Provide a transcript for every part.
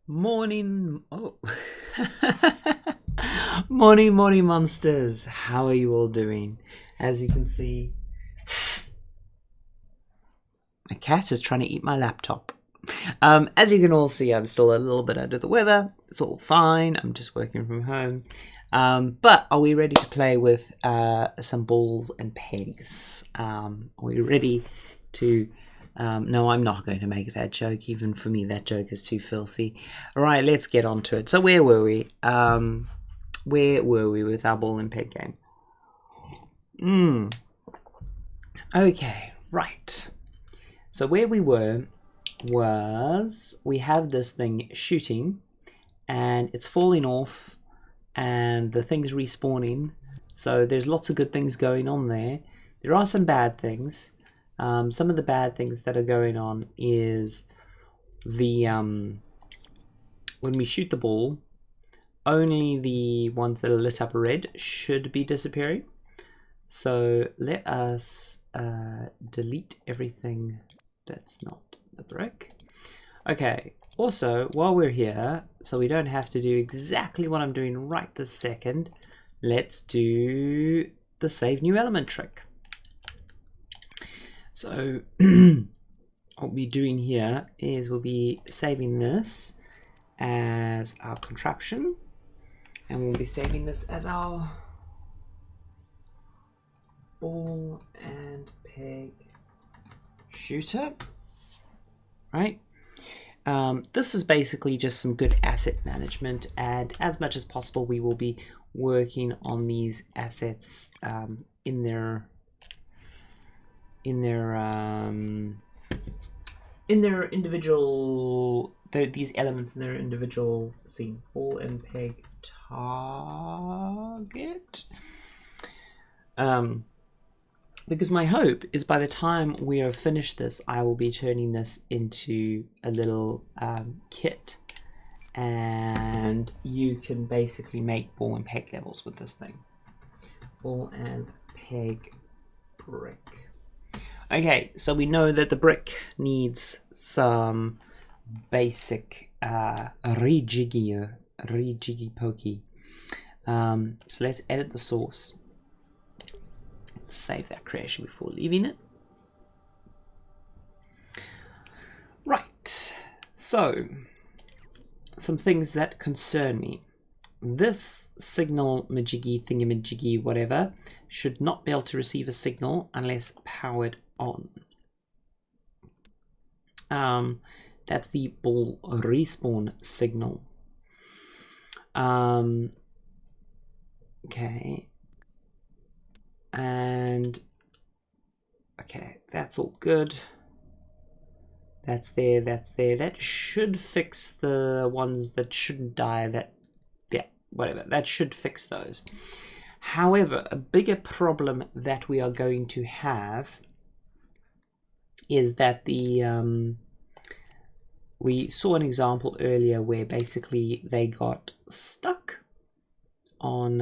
Morning. Oh. Morning, monsters. How are you all doing? As you can see, my cat is trying to eat my laptop. As you can all see, I'm still a little bit under the weather. It's all fine. I'm just working from home. But are we ready to play with some balls and pegs? Are we ready to... no, I'm not going to make that joke. Even for me, that joke is too filthy. All right, let's get on to it. So where were we? Where were we with our ball and peg game? Okay, right. So where we were was we have this thing shooting and it's falling off and the thing's respawning. So there's lots of good things going on there. There are some bad things. Some of the bad things that are going on is the when we shoot the ball, only the ones that are lit up red should be disappearing. So let us delete everything that's not the brick. Okay, also while we're here, so we don't have to do exactly what I'm doing right this second, let's do the save new element trick. So what we'll be doing here is we'll be saving this as our contraption, and we'll be saving this as our ball and peg shooter, right? This is basically just some good asset management, and as much as possible we will be working on these assets in their individual, these elements in their individual scene. Ball and peg target. Because my hope is by the time we have finished this, I will be turning this into a little kit, and you can basically make ball and peg levels with this thing. Ball and peg brick. Okay, so we know that the brick needs some basic rejiggy pokey. So let's edit the source. Save that creation before leaving it. Right, so some things that concern me. This signal majiggy thingamajiggy whatever should not be able to receive a signal unless powered on. That's the ball respawn signal. Okay. And okay, that's all good. That's there, that's there. That should fix the ones that shouldn't die. That, yeah, whatever. That should fix those. However, a bigger problem that we are going to have is that the we saw an example earlier where basically they got stuck on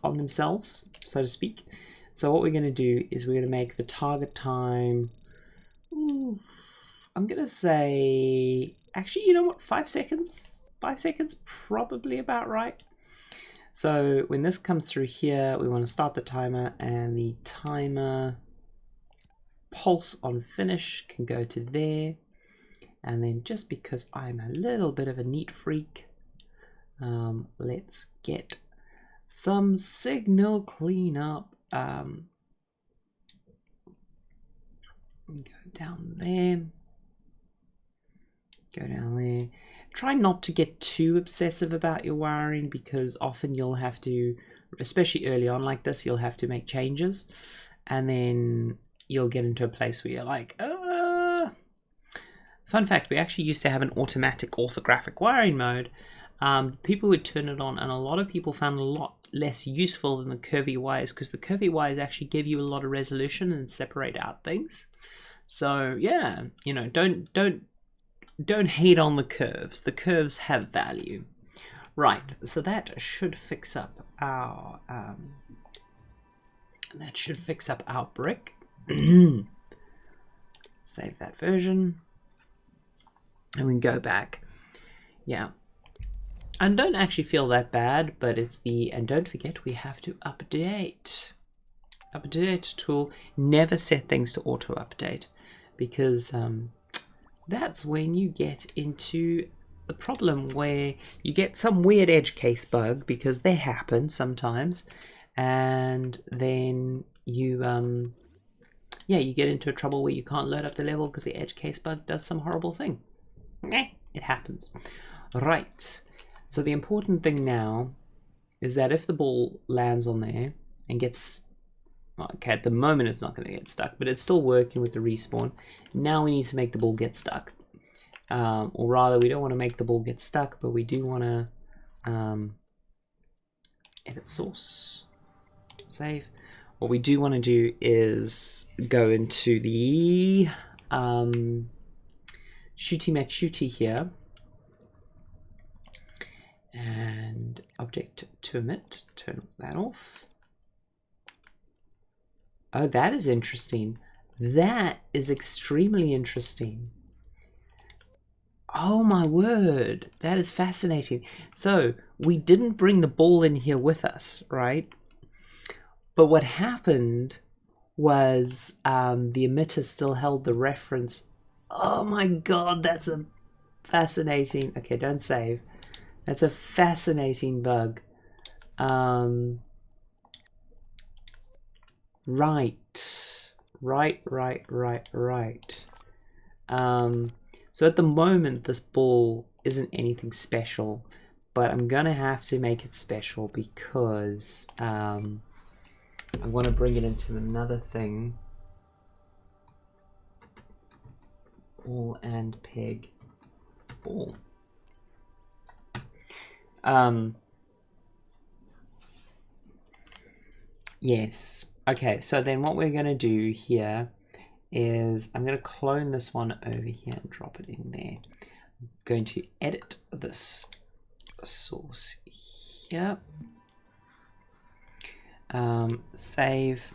themselves, so to speak. So what we're going to do is we're going to make the target time, I'm going to say, actually, you know what, 5 seconds? 5 seconds, probably about right. So when this comes through here, we want to start the timer, and the timer pulse on finish can go to there. And then just because I'm a little bit of a neat freak, let's get some signal cleanup. Go down there. Go down there. Try not to get too obsessive about your wiring, because often you'll have to, especially early on like this, you'll have to make changes, and then you'll get into a place where you're like, Fun fact, we actually used to have an automatic orthographic wiring mode. People would turn it on, and a lot of people found it a lot less useful than the curvy wires, because the curvy wires actually give you a lot of resolution and separate out things. So yeah, you know, don't hate on the curves. The curves have value. Right, so that should fix up our brick. Save that version. And we can go back. Yeah. And don't actually feel that bad, but it's the, and don't forget we have to update. Update tool, never set things to auto update, because that's when you get into the problem where you get some weird edge case bug, because they happen sometimes, and then you yeah, you get into a trouble where you can't load up the level because the edge case bug does some horrible thing. It happens. Right, so the important thing now is that if the ball lands on there and gets, okay, at the moment it's not going to get stuck, but it's still working with the respawn. Now we need to make the ball get stuck. Or rather, we don't want to make the ball get stuck, but we do want to edit source, save. What we do want to do is go into the shooty mech shooty here, and object to emit, turn that off. Oh, that is interesting. That is extremely interesting. Oh my word, that is fascinating. So we didn't bring the ball in here with us, right? But what happened was the emitter still held the reference. Oh my god, that's a fascinating. Okay, don't save. That's a fascinating bug. Right. So at the moment, this ball isn't anything special, but I'm gonna have to make it special because I want to bring it into another thing. Ball and peg ball. Yes. Okay, so then what we're going to do here is I'm going to clone this one over here and drop it in there. I'm going to edit this source here. Save.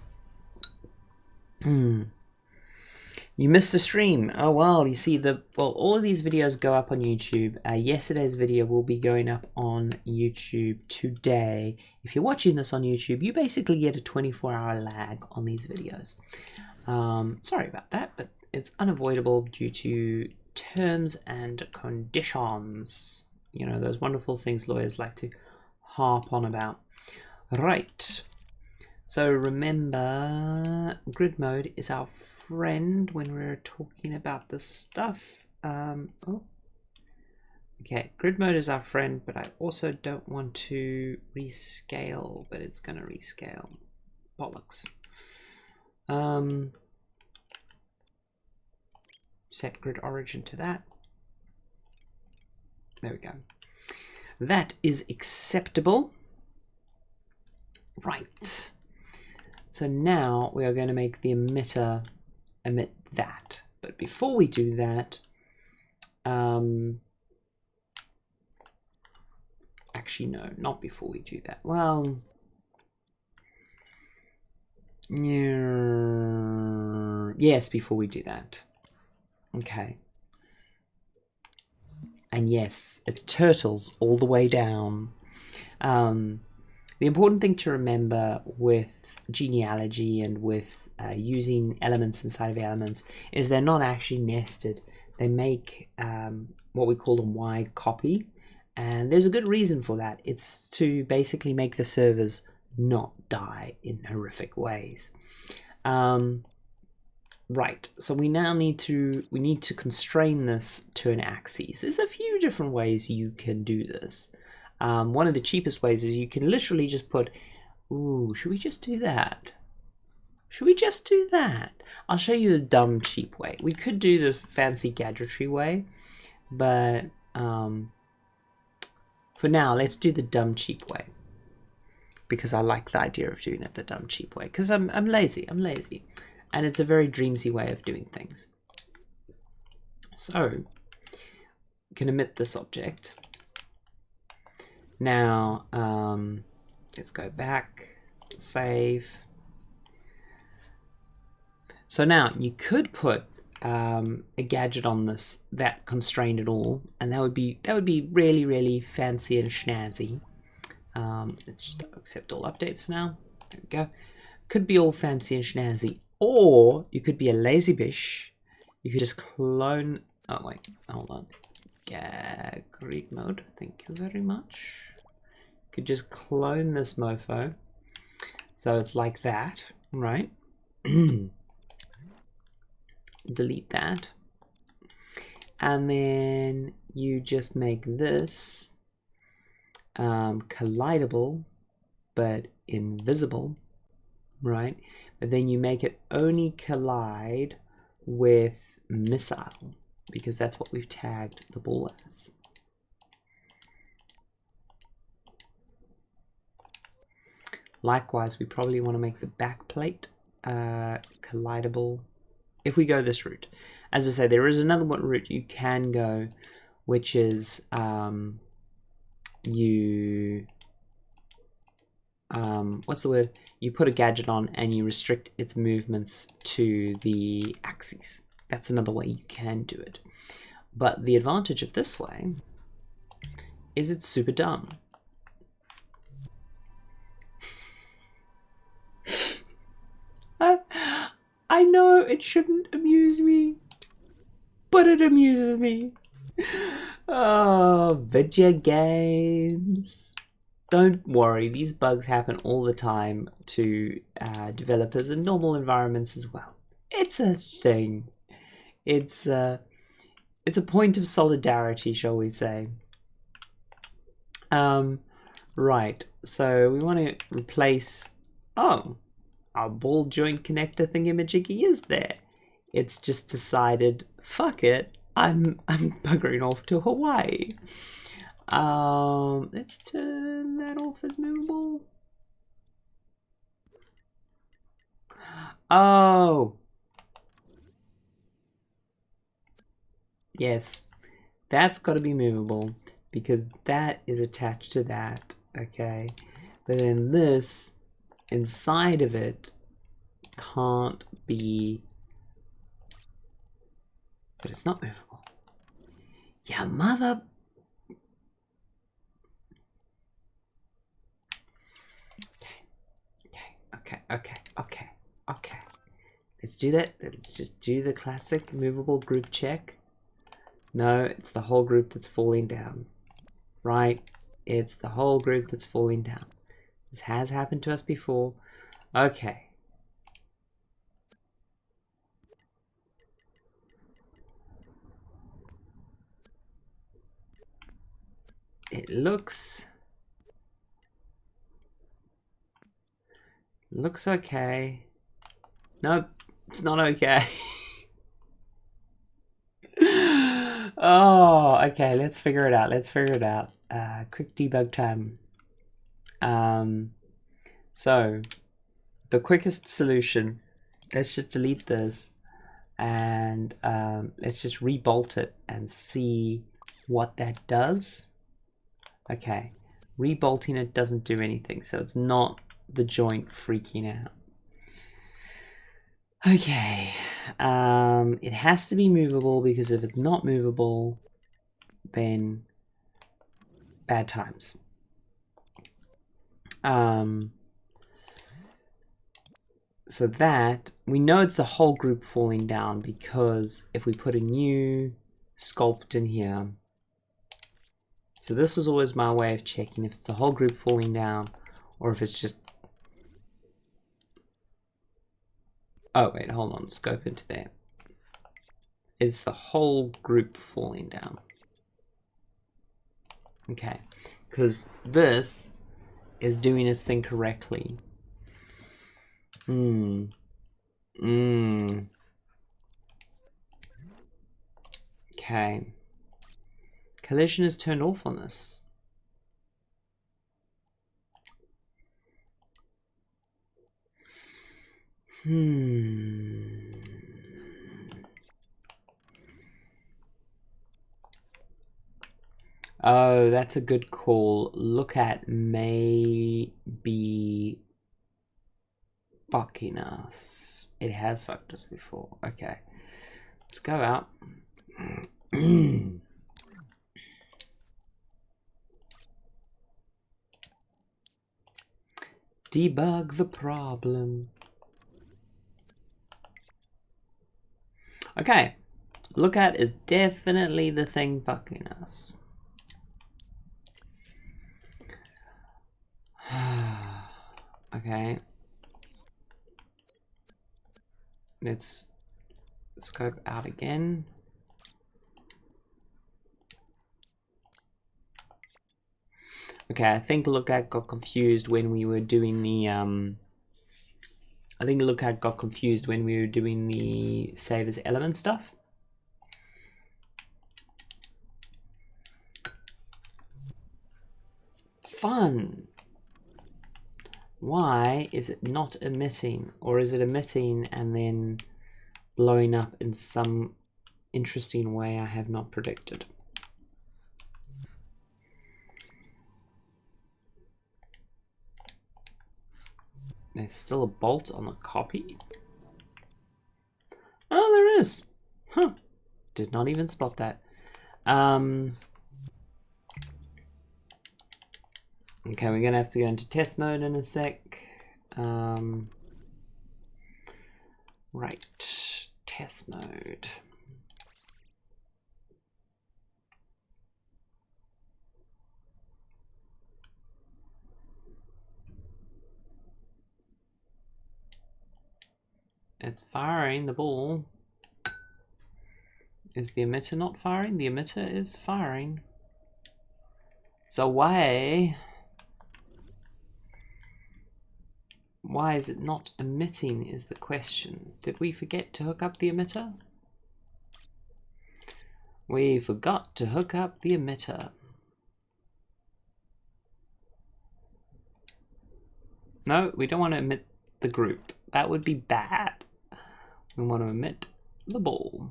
You missed a stream. Oh well, you see all of these videos go up on YouTube. Yesterday's video will be going up on YouTube today. If you're watching this on YouTube, you basically get a 24-hour lag on these videos. Sorry about that, but it's unavoidable due to terms and conditions. You know, those wonderful things lawyers like to harp on about. Right. So remember, grid mode is our friend when we're talking about this stuff. Okay, grid mode is our friend, but I also don't want to rescale, but it's going to rescale. Bollocks. Set grid origin to that. There we go. That is acceptable. Right. So now we are going to make the emitter emit that. But before we do that, actually no, not before we do that. Well, yes, before we do that. Okay. And yes, it turtles all the way down. The important thing to remember with genealogy and with using elements inside of elements is they're not actually nested. They make what we call a wide copy, and there's a good reason for that. It's to basically make the servers not die in horrific ways. Right, so we now need to constrain this to an axis. There's a few different ways you can do this. One of the cheapest ways is you can literally just put, ooh, should we just do that? Should we just do that? I'll show you the dumb, cheap way. We could do the fancy gadgetry way, but for now, let's do the dumb, cheap way. Because I like the idea of doing it the dumb, cheap way. Because I'm lazy. And it's a very dreamsy way of doing things. So, we can emit this object. Now, let's go back, save. So now you could put a gadget on this that constrained it all, and that would be really, really fancy and snazzy. Let's just accept all updates for now. There we go. Could be all fancy and snazzy, or you could be a lazy bish. You could just clone. Oh wait, hold on. Greek mode. Thank you very much. You could just clone this mofo, so it's like that, right? Delete that, and then you just make this collidable but invisible, right? But then you make it only collide with missile, because that's what we've tagged the ball as. Likewise, we probably want to make the back plate collidable if we go this route. As I say, there is another route you can go, which is what's the word? You put a gadget on and you restrict its movements to the axes. That's another way you can do it. But the advantage of this way is it's super dumb. I know it shouldn't amuse me, but it amuses me. Oh, video games. Don't worry, these bugs happen all the time to developers in normal environments as well. It's a thing. It's a point of solidarity, shall we say. Right, so we want to replace... Oh, our ball joint connector thingamajiggy is there. It's just decided, fuck it, I'm buggering off to Hawaii. Let's turn that off as movable. Oh, yes, that's got to be movable because that is attached to that. Okay, but then this inside of it can't be, but it's not movable. Yeah, mother. Okay. Let's do that. Let's just do the classic movable group check. No, it's the whole group that's falling down. Right? It's the whole group that's falling down. This has happened to us before. Okay. It looks okay. Nope, it's not okay. Oh, okay, let's figure it out. Quick debug time. So the quickest solution, let's just delete this and let's just rebolt it and see what that does. Okay, rebolting it doesn't do anything, so it's not the joint freaking out. Okay, it has to be movable, because if it's not movable, then bad times. So that, we know it's the whole group falling down, because if we put a new sculpt in here, so this is always my way of checking if it's the whole group falling down, or if it's just... Oh wait, hold on, scope into there. It's the whole group falling down. Okay, because this is doing its thing correctly. Okay. Collision is turned off on this. Oh, that's a good call. Look at may be fucking us. It has fucked us before. Okay. Let's go out. Debug the problem. Okay, look at is definitely the thing fucking us. Okay. Let's scope out again. Okay, I think Lookout got confused when we were doing the I think Lookout got confused when we were doing the save as element stuff. Fun. Why is it not emitting, or is it emitting and then blowing up in some interesting way I have not predicted? There's still a bolt on the copy. Oh, there is. Huh. Did not even spot that. Okay, we're gonna have to go into test mode in a sec. Right, test mode. It's firing the ball. Is the emitter not firing? The emitter is firing. So why is it not emitting is the question. Did we forget to hook up the emitter? We forgot to hook up the emitter. No, we don't want to emit the group. That would be bad. We want to emit the ball.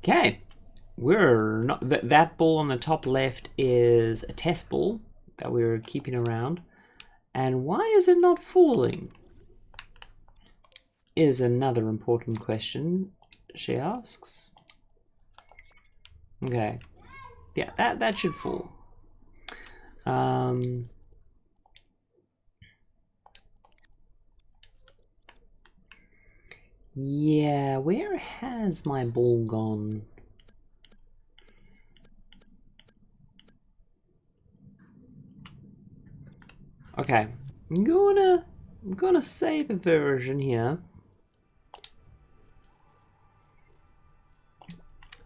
Okay, we're not that ball on the top left is a test ball that we're keeping around, and why is it not falling? Is another important question she asks. Okay, yeah, that should fall. Yeah, where has my ball gone? Okay, I'm gonna save a version here.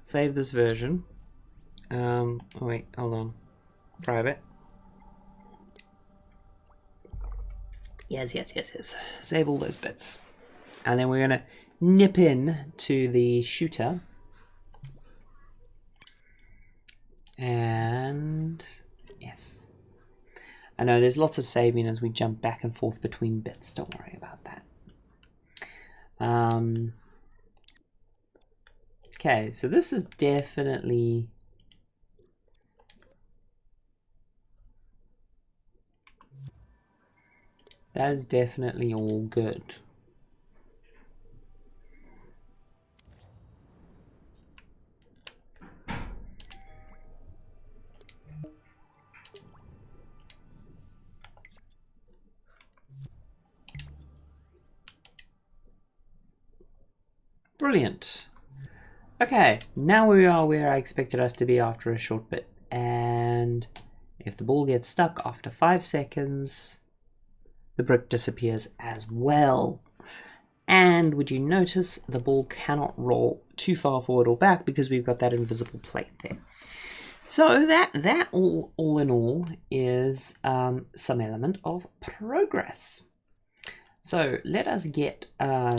Save this version. Oh wait, hold on. Private. Yes. Save all those bits. And then we're gonna nip in to the shooter. And yes. I know there's lots of saving as we jump back and forth between bits. Don't worry about that. Okay, so this is definitely that is definitely all good. Brilliant. Okay, now we are where I expected us to be after a short bit. And if the ball gets stuck after 5 seconds, the brick disappears as well. And would you notice the ball cannot roll too far forward or back because we've got that invisible plate there. So that all in all is some element of progress. So let us get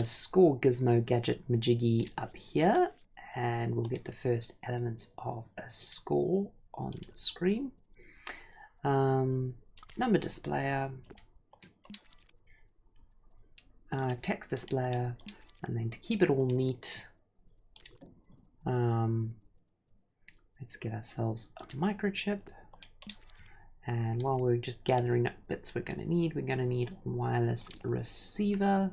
score gizmo gadget majiggy up here, and we'll get the first elements of a score on the screen. Number displayer, text displayer, and then to keep it all neat, Let's get ourselves a microchip. And while we're just gathering up bits we're going to need wireless receiver.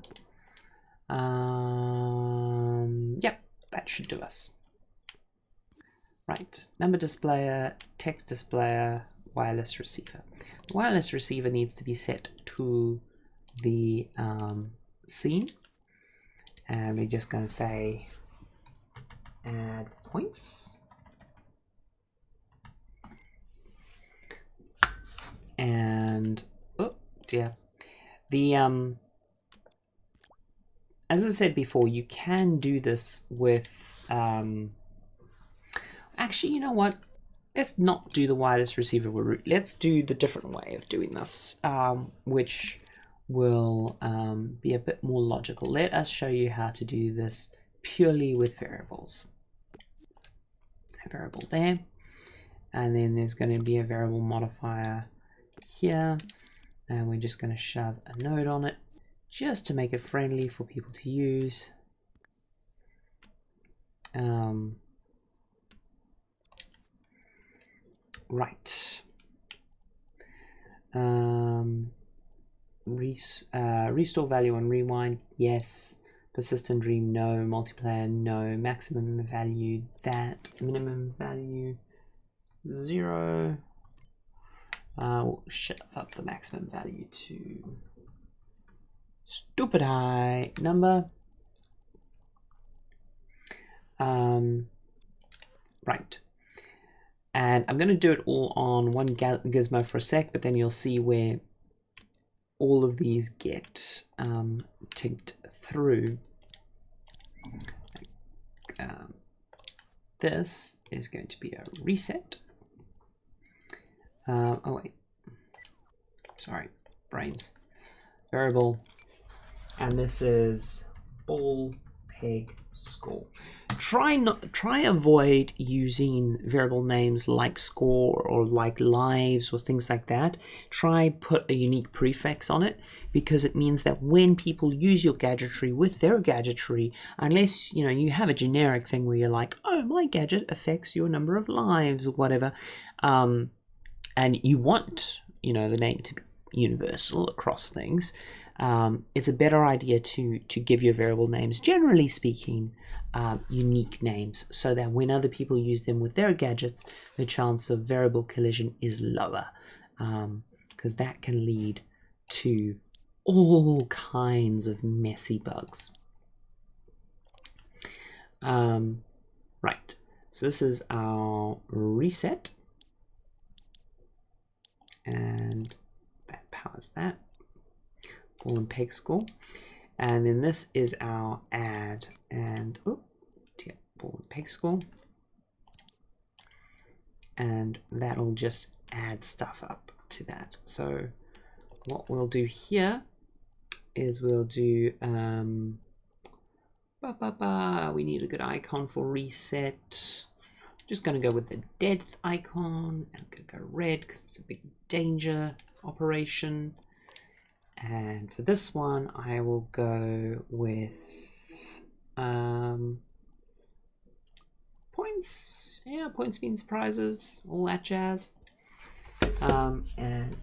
Yep, that should do us. Right, number displayer, text displayer, wireless receiver. The wireless receiver needs to be set to the scene. And we're just going to say add points. And oh dear, the as I said before, you can do this with actually, you know what, let's not do the wireless receiver route. Let's do the different way of doing this, which will be a bit more logical. Let us show you how to do this purely with variables. A variable there, and then there's going to be a variable modifier here, and we're just going to shove a node on it just to make it friendly for people to use. Right. Restore value and rewind, yes. Persistent dream, no. Multiplayer, no. Maximum value, that. Minimum value, 0. We'll shut up the maximum value to stupid high number. Right. And I'm going to do it all on one gizmo for a sec, but then you'll see where all of these get ticked through. This is going to be a reset. Oh wait, sorry, brains. Variable, and this is ball peg score. Try avoid using variable names like score or like lives or things like that. Try put a unique prefix on it, because it means that when people use your gadgetry with their gadgetry, unless you have a generic thing where you're like, oh, my gadget affects your number of lives or whatever, and you want the name to be universal across things, it's a better idea to give your variable names, generally speaking, unique names, so that when other people use them with their gadgets, the chance of variable collision is lower, because that can lead to all kinds of messy bugs. Right, so this is our reset, and that powers that. Ball and peg score. And then this is our add and ball and peg score. And that'll just add stuff up to that. So what we'll do here is we'll do we need a good icon for reset. Just going to go with the dead icon. I'm going to go red because it's a big danger operation. And for this one, I will go with points. Yeah, points means prizes, all that jazz. And add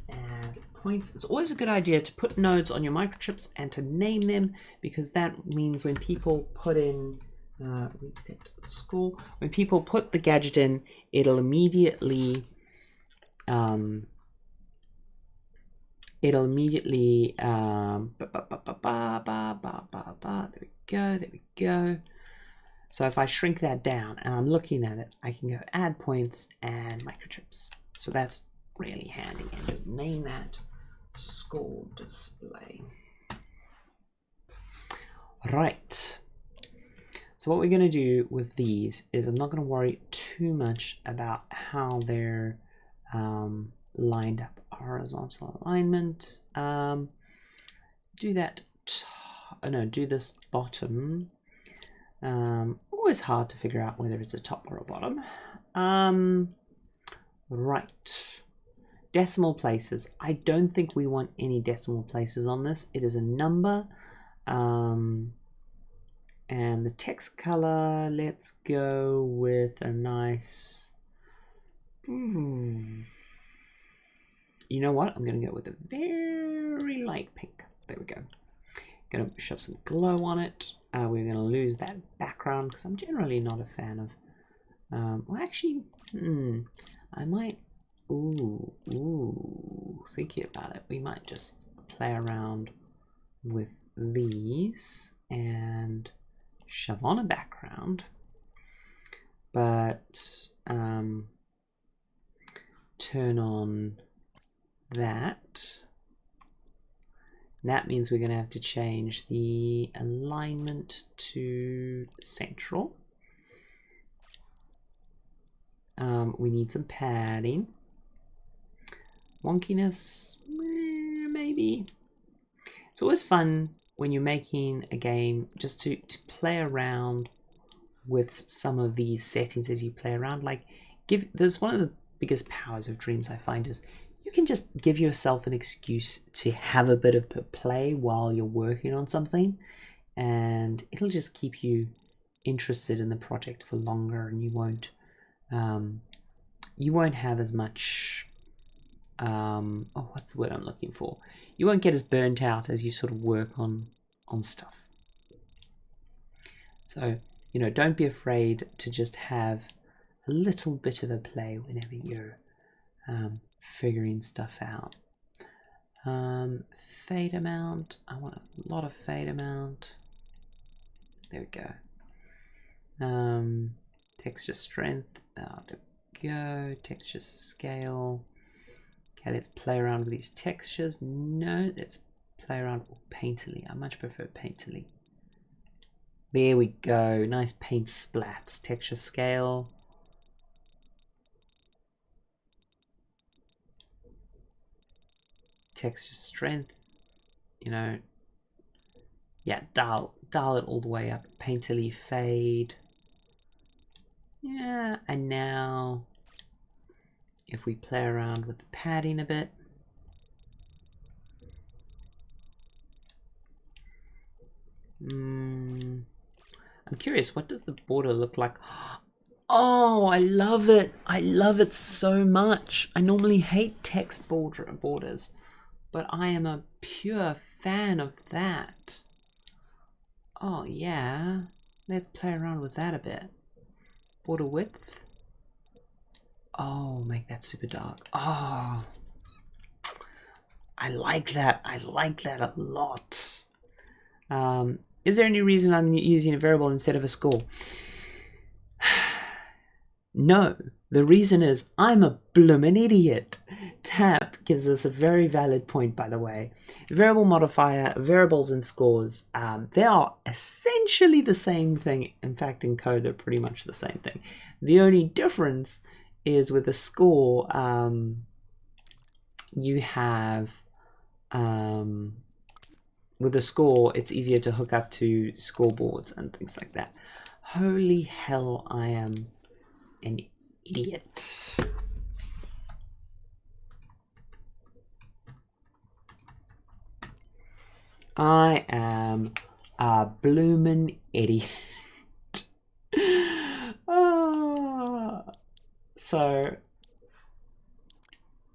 points. It's always a good idea to put nodes on your microchips and to name them, because that means when people put in reset score, when people put the gadget in, it'll immediately there we go. So if I shrink that down and I'm looking at it, I can go add points and microchips. So that's really handy, and just name that score display. Right. So what we're going to do with these is, I'm not going to worry too much about how they're lined up. Horizontal alignment. Do that. Do this bottom. Always hard to figure out whether it's a top or a bottom. Right. Decimal places. I don't think we want any decimal places on this. It is a number. And the text color, let's go with a nice... You know what? I'm going to go with a very light pink. There we go. Going to shove some glow on it. We're going to lose that background because I'm generally not a fan of... well, actually, I might... thinking about it, we might just play around with these and shove on a background, but turn on that. That means we're going to have to change the alignment to central. We need some padding. Wonkiness, maybe. It's always fun when you're making a game just to play around with some of these settings as you play around. Like, there's one of the biggest powers of dreams I find is you can just give yourself an excuse to have a bit of play while you're working on something, and it'll just keep you interested in the project for longer, and you won't have as much what's the word I'm looking for? You won't get as burnt out as you sort of work on stuff. So, you know, don't be afraid to just have a little bit of a play whenever you're figuring stuff out. Fade amount. I want a lot of fade amount. There we go. Texture strength. There we go. Texture scale. Okay, let's play around with these textures. No, let's play around with painterly. I much prefer painterly. There we go. Nice paint splats. Texture scale. Texture strength. You know. Yeah, dial it all the way up. Painterly fade. Yeah, and now if we play around with the padding a bit. I'm curious, what does the border look like? Oh, I love it. I love it so much. I normally hate text borders, but I am a pure fan of that. Oh, yeah. Let's play around with that a bit. Border width. Oh, make that super dark. Oh, I like that. I like that a lot. Is there any reason I'm using a variable instead of a score? No. The reason is I'm a bloomin' idiot. Tap gives us a very valid point, by the way. Variable modifier, variables and scores, they are essentially the same thing. In fact, in code, they're pretty much the same thing. The only difference is with a score, you have, with a score, it's easier to hook up to scoreboards and things like that. Holy hell, I am an idiot. I am a bloomin' idiot. So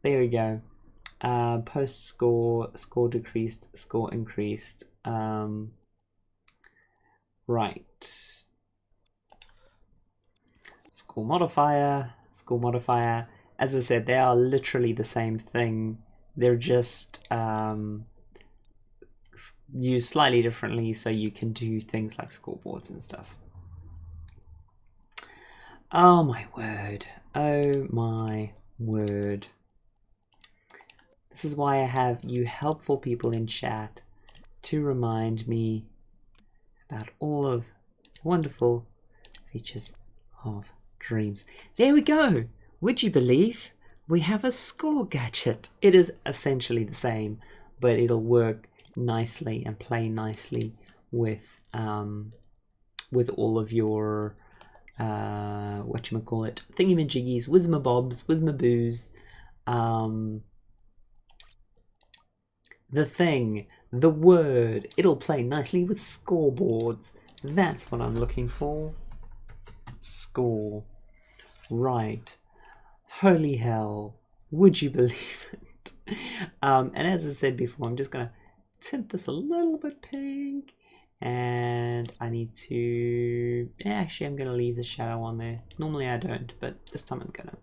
there we go. Post score, score decreased, score increased. Right. Score modifier, score modifier. As I said, they are literally the same thing. They're just used slightly differently, so you can do things like scoreboards and stuff. Oh my word. Oh my word. This is why I have you helpful people in chat to remind me about all of the wonderful features of dreams. There we go. Would you believe we have a score gadget? It is essentially the same, but it'll work nicely and play nicely with all of your whatchamacallit, thingamajiggies, whizmabobs, whizmaboos, the thing, the word. It'll play nicely with scoreboards. That's what I'm looking for. School. Right. Holy hell. Would you believe it? And as I said before, I'm just going to tint this a little bit pink. And I need to... Actually, I'm going to leave the shadow on there. Normally I don't, but this time I'm going to.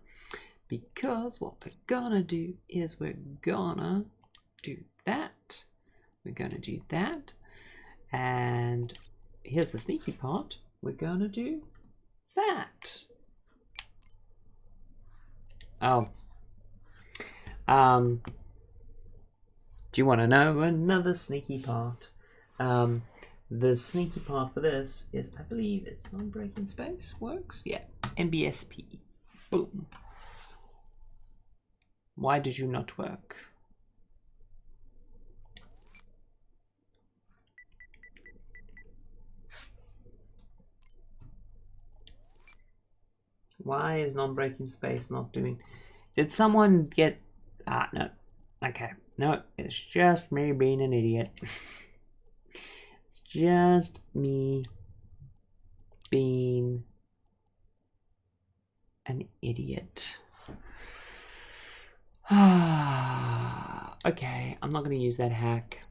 Because what we're going to do is we're going to do that. We're going to do that. And here's the sneaky part. We're going to do that. Oh. Do you want to know another sneaky part? The sneaky part for this is, I believe it's non-breaking space. Works? Yeah. NBSP. Boom. Why did you not work? Why is non-breaking space not doing? Did someone get... no. Okay. No, it's just me being an idiot. It's just me being an idiot. Okay, I'm not going to use that hack.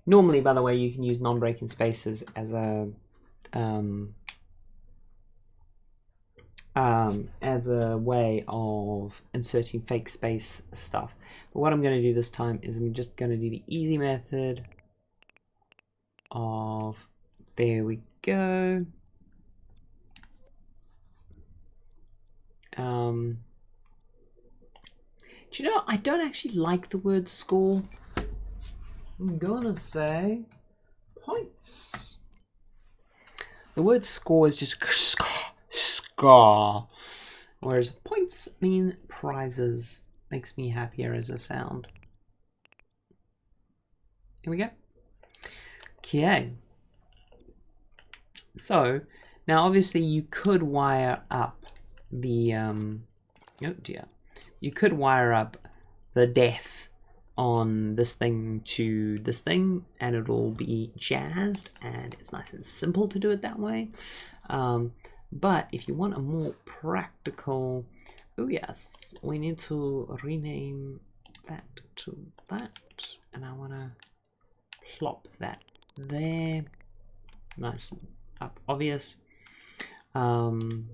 Normally, by the way, you can use non-breaking spaces as a way of inserting fake space stuff. But what I'm going to do this time is I'm just going to do the easy method of, there we go. Do you know, I don't actually like the word score. I'm gonna say points. The word score is just score, whereas points mean prizes. Makes me happier as a sound. Here we go. Okay. So now obviously you could wire up the oh dear. You could wire up the depth on this thing to this thing and it'll be jazzed, and it's nice and simple to do it that way. But if you want a more practical, oh yes, we need to rename that to that, and I want to plop that there, nice and up obvious. And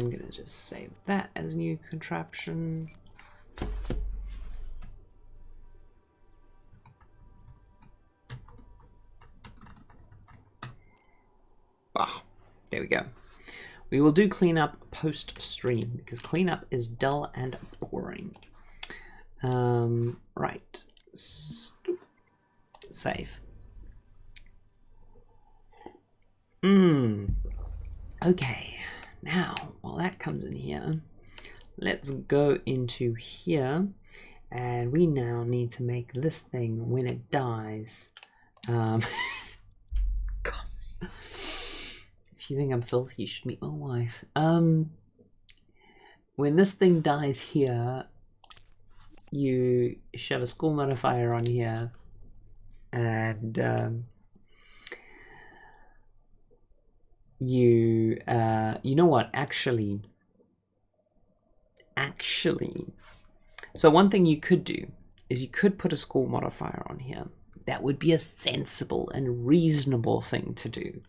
I'm gonna just save that as new contraption. There we go. We will do cleanup post stream because cleanup is dull and boring. Right. Save. Okay. Now, while that comes in here, let's go into here, and we now need to make this thing when it dies. God. If you think I'm filthy, you should meet my wife. When this thing dies here, you shove a school modifier on here, and you know what, actually, so one thing you could do is you could put a school modifier on here. That would be a sensible and reasonable thing to do,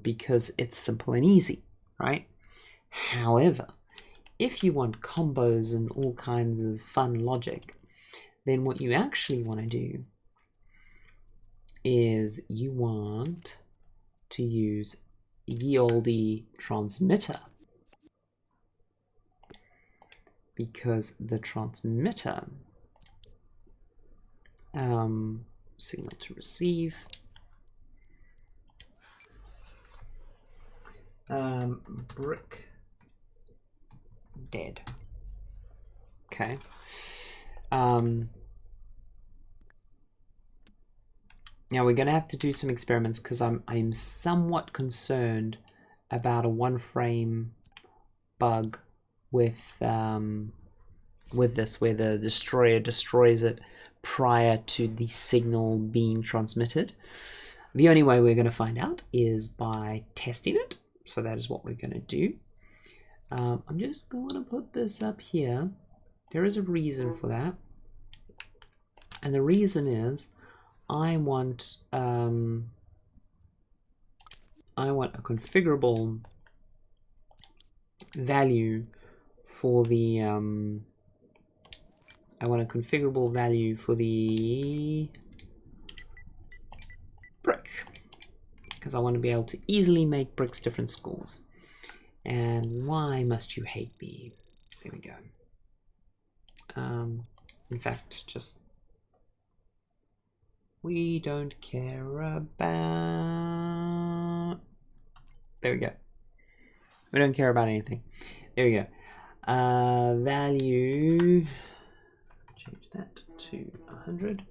because it's simple and easy, right? However, if you want combos and all kinds of fun logic, then what you actually want to do is you want to use ye olde transmitter, because the transmitter signal to receive brick dead. Okay. Now we're going to have to do some experiments because I'm somewhat concerned about a one frame bug with this, where the destroyer destroys it prior to the signal being transmitted. The only way we're going to find out is by testing it. So that is what we're going to do. I'm just going to put this up here. There is a reason for that. And the reason is I want a configurable value for the brick, because I want to be able to easily make bricks different scores. And why must you hate me? There we go. In fact, just we don't care about. There we go. We don't care about anything. There we go. Value. Change that to 100.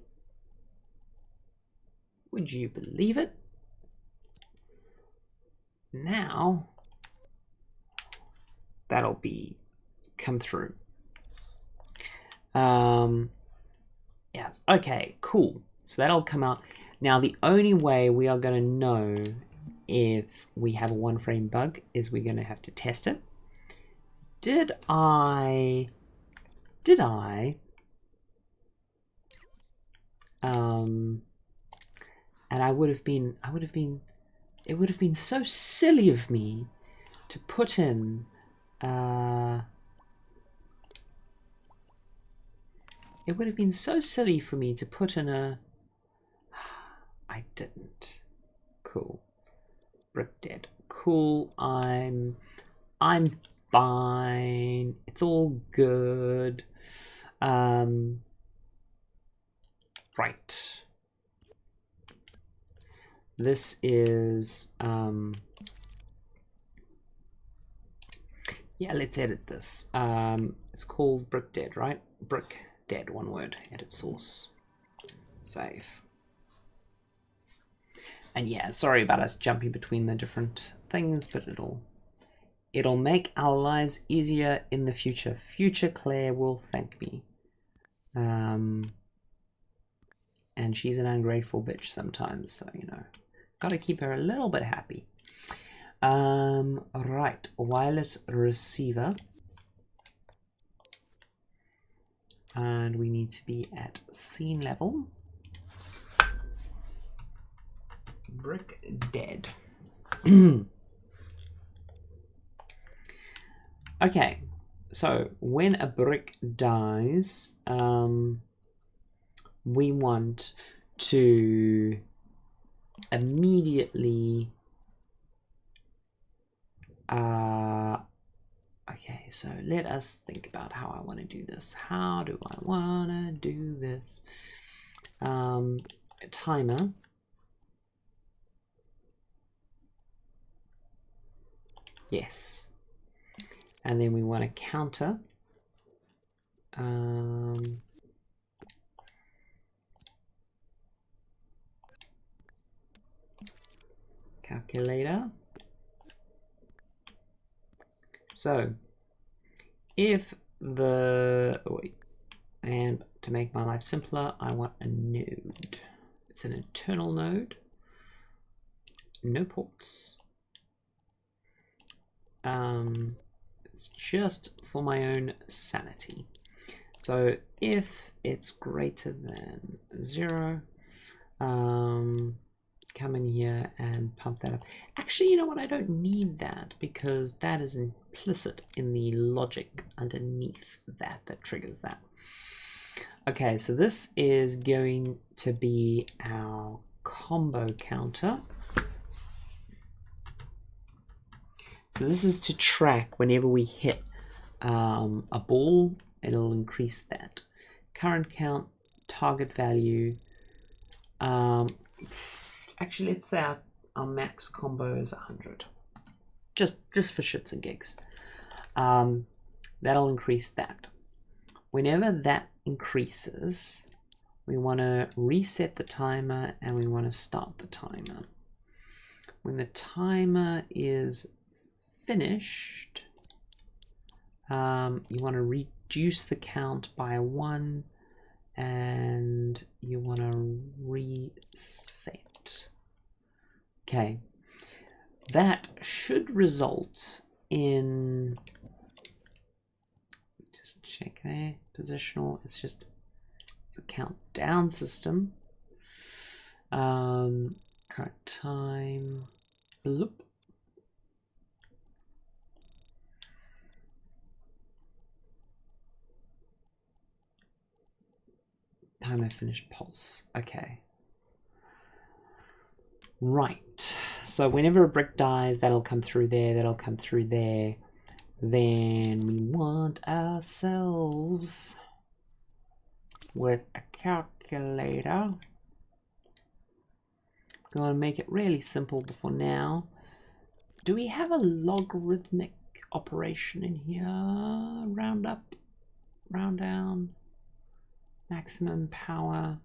Would you believe it? Now that'll come through. Yes. Okay. Cool. So that'll come out. Now the only way we are going to know if we have a one frame bug is we're going to have to test it. Did I and it would have been so silly of me to put in it would have been so silly for me to put in a I didn't. Cool. Brick dead. Cool. I'm fine. It's all good. Right. This is yeah, let's edit this. It's called brick dead, right? Brick dead, one word. Edit source. Save. And yeah, sorry about us jumping between the different things, but it'll make our lives easier in the future. Future Claire will thank me. And she's an ungrateful bitch sometimes, so you know, gotta keep her a little bit happy. Right, wireless receiver. And we need to be at scene level. Brick dead. Okay, so when a brick dies, we want to immediately okay, so let us think about how I want to do this. How do I want to do this? A timer. Yes. And then we want a counter. Calculator. So if and to make my life simpler, I want a node. It's an internal node. No ports. It's just for my own sanity. So if it's greater than 0, come in here and pump that up. Actually, you know what? I don't need that because that is implicit in the logic underneath that triggers that. Okay, so this is going to be our combo counter. So this is to track whenever we hit a ball, it'll increase that. Current count, target value. Actually, let's say our max combo is 100. Just for shits and gigs. That'll increase that. Whenever that increases, we want to reset the timer and we want to start the timer. When the timer is finished, you want to reduce the count by 1 and you want to reset. Okay, that should result in, just check there, positional, it's a countdown system. Current time, bloop. Timer finished pulse. Okay. Right. So whenever a brick dies, that'll come through there, that'll come through there. Then we want ourselves with a calculator. Going to make it really simple for now. Do we have a logarithmic operation in here? Round up, round down, maximum power.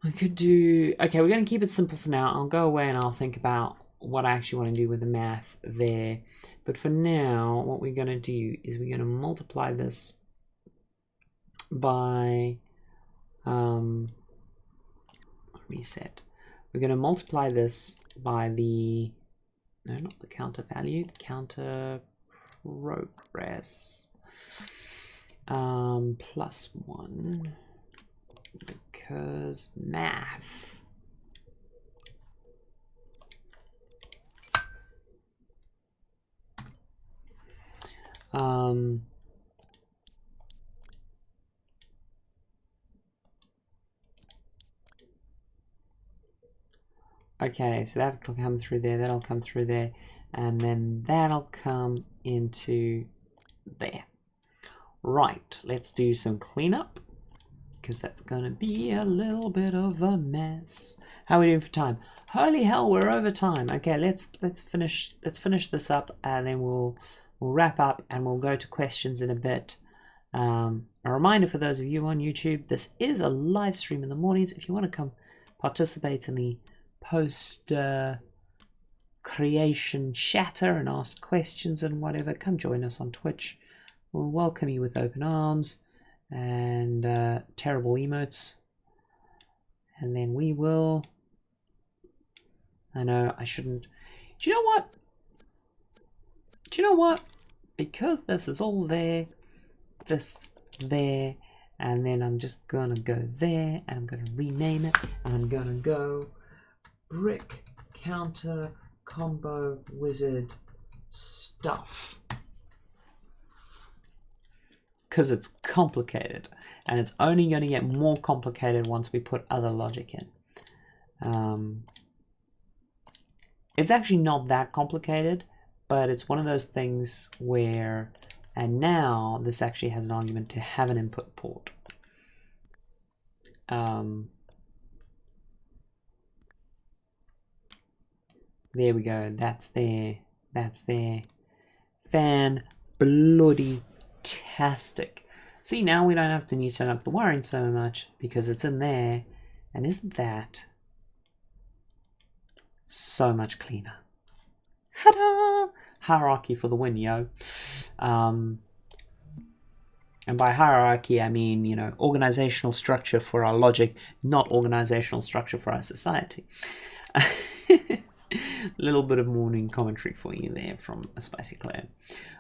We could do, okay, we're going to keep it simple for now. I'll go away and I'll think about what I actually want to do with the math there. But for now, what we're going to do is we're going to multiply this by, reset. We're going to multiply this by the, no, not the counter value, the counter progress, plus 1, because math. Okay, so that'll come through there, that'll come through there, and then that'll come into there. Right, let's do some cleanup, because that's gonna be a little bit of a mess. How are we doing for time? Holy hell, we're over time. Okay, let's finish this up, and then we'll wrap up, and we'll go to questions in a bit. A reminder for those of you on YouTube, this is a live stream in the mornings. If you want to come participate in the post creation chatter and ask questions and whatever, come join us on Twitch. We'll welcome you with open arms and terrible emotes, and then we will, I know I shouldn't, do you know what, because this is all there, this there, and then I'm just gonna go there, and I'm gonna rename it, and I'm gonna go brick counter combo wizard stuff, because it's complicated, and it's only going to get more complicated once we put other logic in. It's actually not that complicated, but it's one of those things where, and now this actually has an argument to have an input port. There we go. That's there. That's there. Fan bloody tastic. See, now we don't have to Newton up the wiring so much because it's in there. And isn't that so much cleaner? Ta-da! Hierarchy for the win, yo. And by hierarchy, I mean, you know, organizational structure for our logic, not organizational structure for our society. Little bit of morning commentary for you there from a Spicy Claire.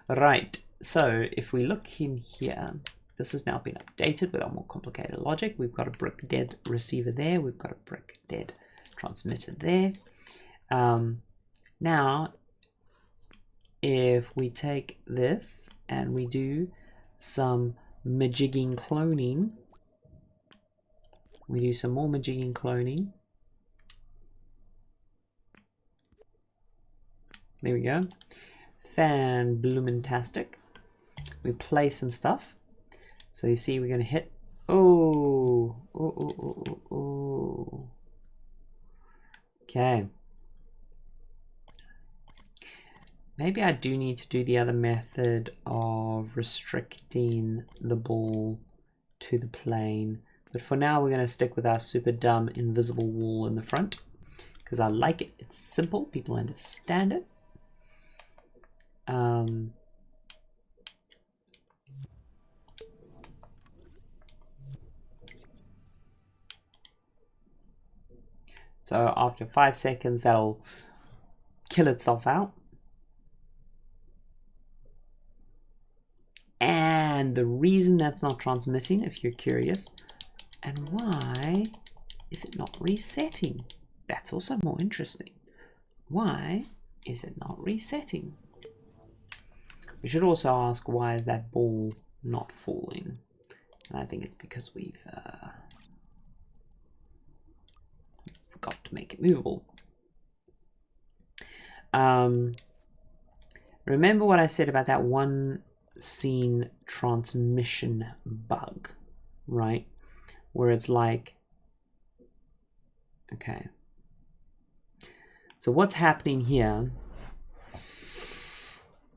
Right, so if we look in here, this has now been updated with our more complicated logic. We've got a brick dead receiver there. We've got a brick dead transmitter there. Now, if we take this and we do some majigging cloning, we do some more majigging cloning. There we go. Fan bloomintastic. We play some stuff. So you see we're going to hit. Oh. Okay. Maybe I do need to do the other method of restricting the ball to the plane. But for now, we're going to stick with our super dumb invisible wall in the front. Because I like it. It's simple. People understand it. So after 5 seconds, that'll kill itself out. And the reason that's not transmitting, if you're curious, and why is it not resetting? That's also more interesting. Why is it not resetting? We should also ask, why is that ball not falling? And I think it's because we've forgot to make it movable. Remember what I said about that one scene transmission bug, right? Where it's like, okay, so what's happening here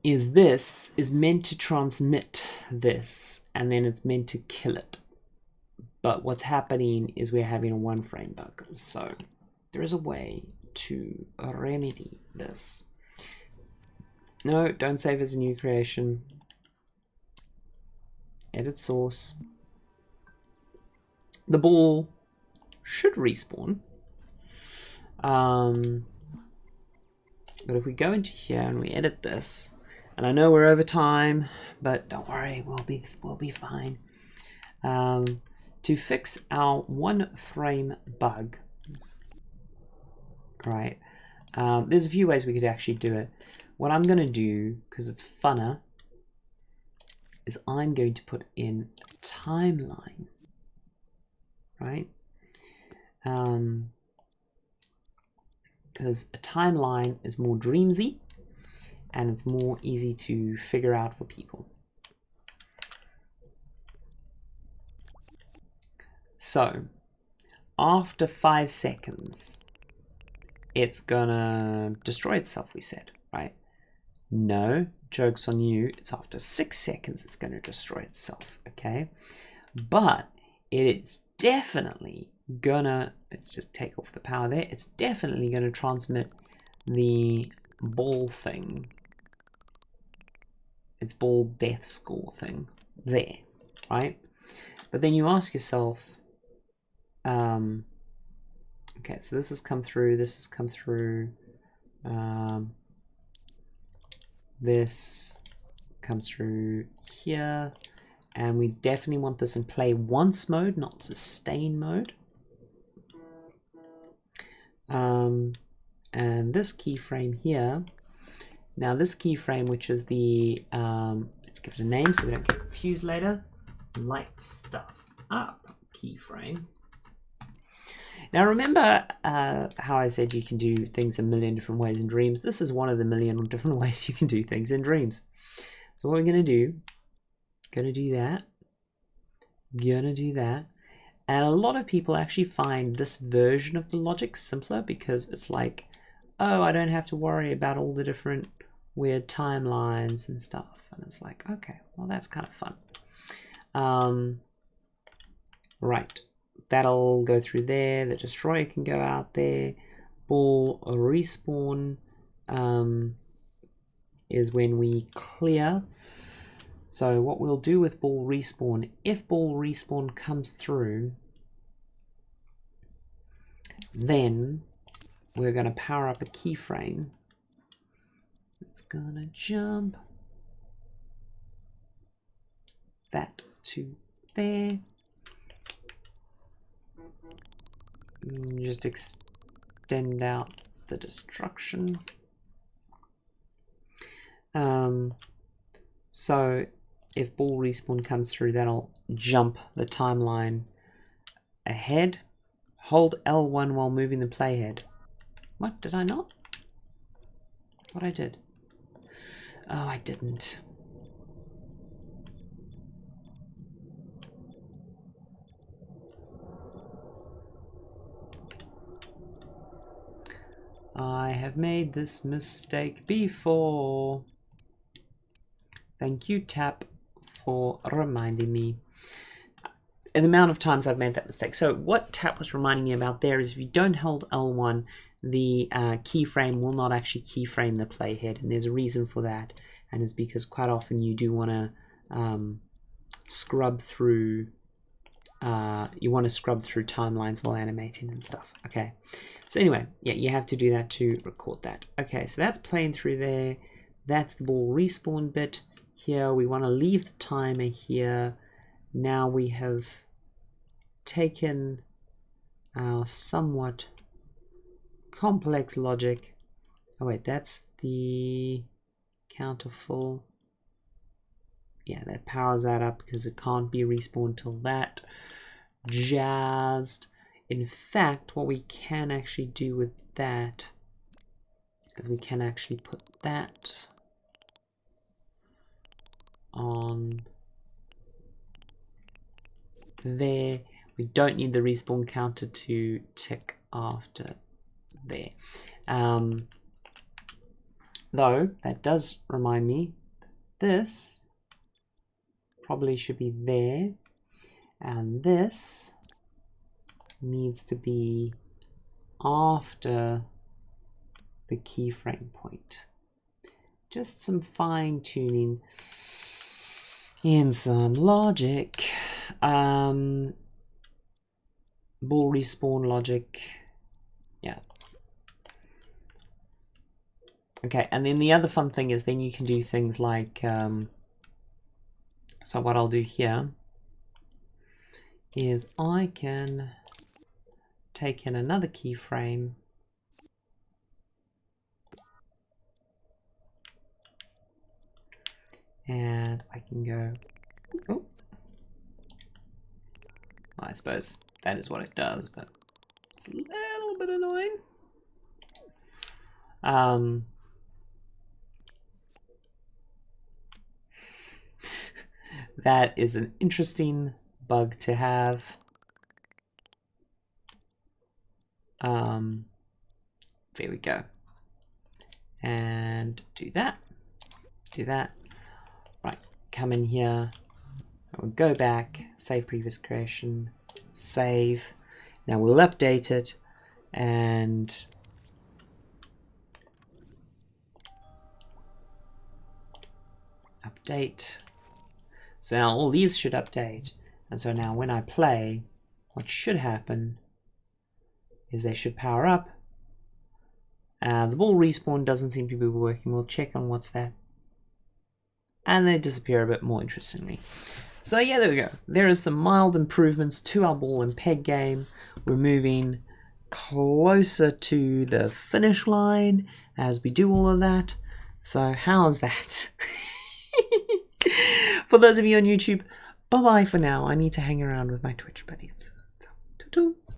is this is meant to transmit this, and then it's meant to kill it. But what's happening is we're having a 1 frame bug. So there is a way to remedy this. No, don't save as a new creation. Edit source. The ball should respawn. But if we go into here and we edit this, and I know we're over time, but don't worry, we'll be fine. To fix our 1 frame bug, right? There's a few ways we could actually do it. What I'm going to do, because it's funner, is I'm going to put in a timeline, right? Because a timeline is more dreamsy and it's more easy to figure out for people. So after 5 seconds, it's gonna destroy itself, we said, right? No, joke's on you. It's after 6 seconds it's gonna destroy itself, okay? But it is definitely gonna, let's just take off the power there. It's definitely gonna transmit the ball thing. It's ball death score thing there, right? But then you ask yourself, okay, so this has come through, this has come through, this comes through here, and we definitely want this in play once mode, not sustain mode. And this keyframe here, now this keyframe, which is the, let's give it a name so we don't get confused later, light stuff up keyframe. Now remember how I said you can do things a million different ways in dreams? This is one of the million different ways you can do things in dreams. So what we're going to do, gonna do that, and a lot of people actually find this version of the logic simpler because it's like, oh, I don't have to worry about all the different weird timelines and stuff. And it's like, okay, well that's kind of fun. Right. That'll go through there. The destroyer can go out there. Ball respawn is when we clear. So what we'll do with ball respawn, if ball respawn comes through, then we're going to power up a keyframe. It's going to jump that to there. Just extend out the destruction. So if ball respawn comes through, that'll jump the timeline ahead. Hold L1 while moving the playhead. What, did I not? What I did? Oh, I didn't. I have made this mistake before. Thank you, Tap, for reminding me. And the amount of times I've made that mistake. So what Tap was reminding me about there is if you don't hold L1, the keyframe will not actually keyframe the playhead. And there's a reason for that. And it's because quite often you do want to scrub through timelines while animating and stuff. Okay, So anyway, yeah, you have to do that to record that. Okay, so that's playing through there. That's the ball respawn bit. Here we want to leave the timer here. Now we have taken our somewhat complex logic. Oh wait, that's the counter full. Yeah, that powers that up because it can't be respawned till that. Jazzed. In fact, what we can actually do with that is we can actually put that on there. We don't need the respawn counter to tick after there. Though, that does remind me, this probably should be there, and this needs to be after the keyframe point. Just some fine tuning in some logic. Ball respawn logic. Yeah. Okay, and then the other fun thing is then you can do things like, so what I'll do here is I can take in another keyframe and I can go, oh, I suppose that is what it does, but it's a little bit annoying. That is an interesting bug to have. There we go. And do that. Do that. Right, come in here. We'll go back, save previous creation, save. Now we'll update it and update. So now all these should update. And so now when I play, what should happen is they should power up. The ball respawn doesn't seem to be working. We'll check on what's that. And they disappear a bit more interestingly. So yeah, there we go. There is some mild improvements to our ball and peg game. We're moving closer to the finish line as we do all of that. So how's that? For those of you on YouTube, bye-bye for now. I need to hang around with my Twitch buddies.